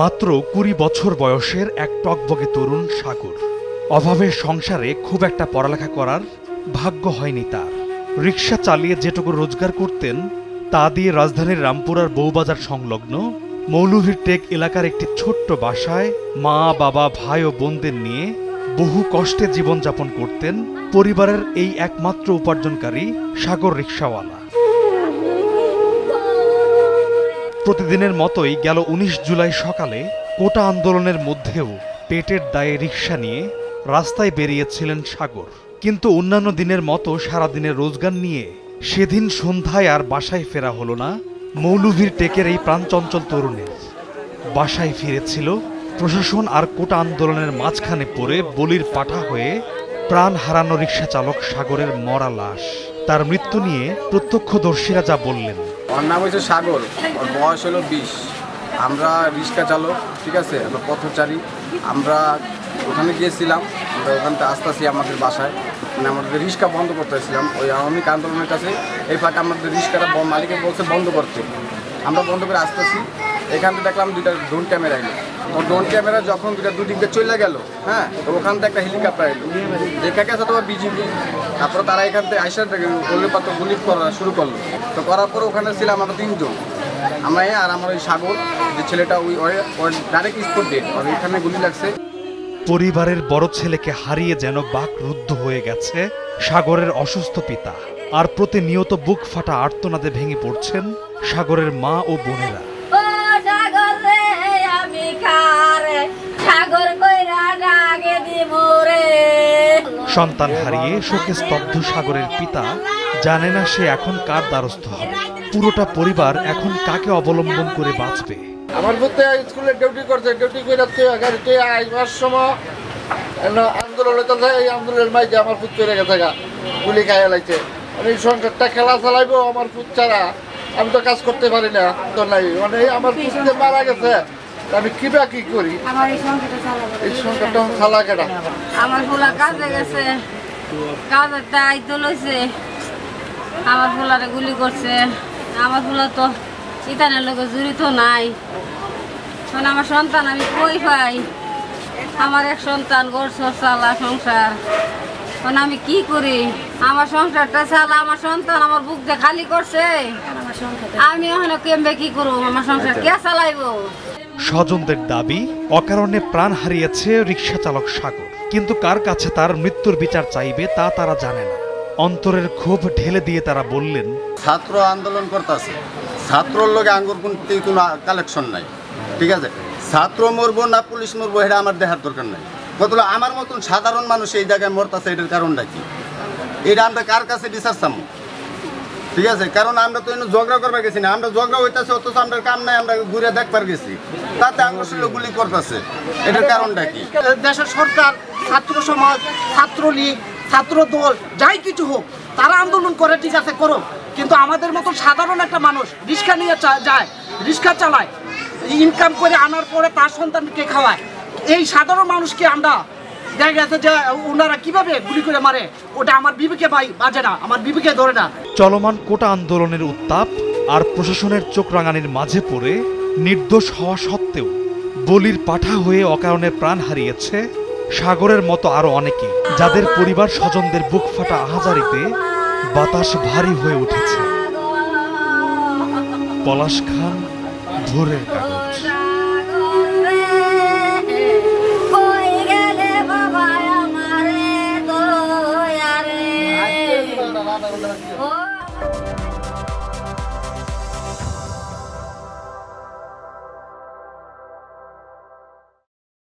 মাত্র ২০ বছর বয়সের এক টকবকে তরুণ সাগর। অভাবের সংসারে খুব একটা পড়ালেখা করার ভাগ্য হয়নি তার। রিকশা চালিয়ে যেটুকু রোজগার করতেন তা দিয়ে রাজধানীর রামপুরার বউবাজার সংলগ্ন মৌলভীর টেক এলাকার একটি ছোট্ট বাসায় মা বাবা ভাই ও বোনদের নিয়ে বহু কষ্টে জীবনযাপন করতেন পরিবারের এই একমাত্র উপার্জনকারী সাগর রিকশাওয়ালা। প্রতিদিনের মতোই গেল ১৯ জুলাই সকালে কোটা আন্দোলনের মধ্যেও পেটের দায়ে রিকশা নিয়ে রাস্তায় বেরিয়েছিলেন সাগর। কিন্তু অন্যান্য দিনের মতো সারাদিনের রোজগার নিয়ে সেদিন সন্ধ্যায় আর বাসায় ফেরা হলো না মৌলভীর টেকের এই প্রাণচঞ্চল তরুণের। বাসায় ফিরেছিল প্রশাসন আর কোটা আন্দোলনের মাঝখানে পড়ে বলির পাঠা হয়ে প্রাণ হারানো রিকশা চালক সাগরের মরা লাশ। তার মৃত্যু নিয়ে প্রত্যক্ষদর্শীরা যা বললেন। ওর নাম হচ্ছে সাগর, ওর বয়স হলো ২০। আমরা রিক্সা চালক, ঠিক আছে, আমরা পথচারী। আমরা ওখানে গিয়েছিলাম, আমরা ওখান থেকে আসতেছি আমাদের বাসায়, মানে আমাদের রিক্সা বন্ধ করতেছিলাম ওই আওয়ামী আন্দোলনের কাছে। এই ফাঁকে আমাদের রিক্সাটা মালিকে বলছে বন্ধ করতে, আমরা বন্ধ করে আসতেছি। এখান থেকে দেখলাম দুইটা ড্রোন ক্যামেরা এলো। ড্রোন ক্যামেরা যখন দুদিক দিয়ে চলে গেল, হ্যাঁ, তো ওখান থেকে একটা হেলিকপ্টার এলো, দেখা গেছে তোমার বিজিবি। তারপরে তারা এখান থেকে আইসা পাত্র গুলি করা শুরু করলো। তো করার পরে ওখানে ছিলাম আমরা ৩ জন, আমরা আর আমার ওই সাগর যে ছেলেটা ওই ডাইরেক্ট স্পট ডেট, আর এখানে গুলি লাগছে। পরিবারের বড় ছেলেকে হারিয়ে যেন বাক রুদ্ধ হয়ে গেছে সাগরের অসুস্থ পিতা। আর প্রতিনিয়ত বুক ফাটা আর্তনাদে ভেঙে পড়ছেন সাগরের মা ও বোনেরা। সন্তান হারিয়ে শোকে স্তব্ধ সাগরের পিতা জানে না সে এখন কার দ্বারস্থ হবে। পুরোটা পরিবার এখন কাকে অবলম্বন করে বাঁচবে। আমার পুত্র স্কুলে ডিউটি করছে, ডিউটি করে গাড়িতে আসবার সময় আন্দোলন চলছে। এই আন্দোলনের মাইকে আমার পুত্র চলে গেছে, গুলি খাইয়া লাগছে। আমি সংসারটা খেলা চালাইবো আমার পুত্র ছাড়া আমি তো কাজ করতে পারি না। তো নাই মানে আমার পুত্র মারা গেছে, আমি কিবা কি করি? এই সংসারটা চালা কেটা? আমার ফুলা কাজে গেছে, কাজের দায়িত্ব লইছে, আমার ফুলারে গুলি করছে। আমার ফুলা তো ইতানের লোকে জড়িত নাই। মানে আমার সন্তান আমি কই পাই? আমার এক সন্তান গড়ছ চালা সংসার, মানে আমি কি করি? আমার সংসারটা চালা আমার সন্তান আমার বুক দিয়ে খালি করছে। আমি ওখানে কেমবে কি করবো? আমার সংসার কে চালাইবো? স্বজনদের দাবি অকারণে প্রাণ হারিয়েছে রিকশা চালক সাগর, কিন্তু কার কাছে তার মৃত্যুর বিচার চাইবে তা তারা জানে না। অন্তরের ক্ষোভ ঢেলে দিয়ে তারা বললেন, ছাত্র আন্দোলন করতেছে, ছাত্রর লোকে আঙ্গুর কোনো কালেকশন নাই, ঠিক আছে? ছাত্র মরবো না পুলিশ মরবো এটা আমার দেখার দরকার নাই। কতগুলো আমার মতন সাধারণ মানুষ এই জায়গায় মরতেছে, এটার কারণটা কি? এটা আমরা কার কাছে বিচার চামো? ঠিক আছে, কারণ আমরা তো ঝগড়া করবার গেছি না, আমরা ঝগড়া হইতেছে অথচ আমরা কাম নাই, আমরা ঘুরে দেখবার গেছি, তাতে আমরা গুলি করতেছে, এটার কারণটা কি? দেশের সরকার, ছাত্র সমাজ, ছাত্রলীগ, ছাত্র দল যাই কিছু হোক তারা আন্দোলন করে, ঠিক আছে করো, কিন্তু আমাদের মতো সাধারণ একটা মানুষ রিক্সা নিয়ে যায়, রিক্সা চালায়, ইনকাম করে আনার পরে তার সন্তানকে খাওয়ায়, এই সাধারণ মানুষকে আমরা দেখা গেছে যে ওনারা কিভাবে গুলি করে মারে, ওটা আমার বিবেকে বাজে না, আমার বিবেকে ধরে না। চলমান কোটা আন্দোলনের উত্তাপ আর প্রশাসনের চোখ রাঙানির মাঝে পড়ে নির্দোষ হওয়া সত্ত্বেও বলির পাঠা হয়ে অকারণে প্রাণ হারিয়েছে সাগরের মতো আরো অনেকে, যাদের পরিবার স্বজনদের বুক ফাটা আহাজারিতে বাতাস ভারী হয়ে উঠেছে। পলাশ খান, ভোরের কাগজ।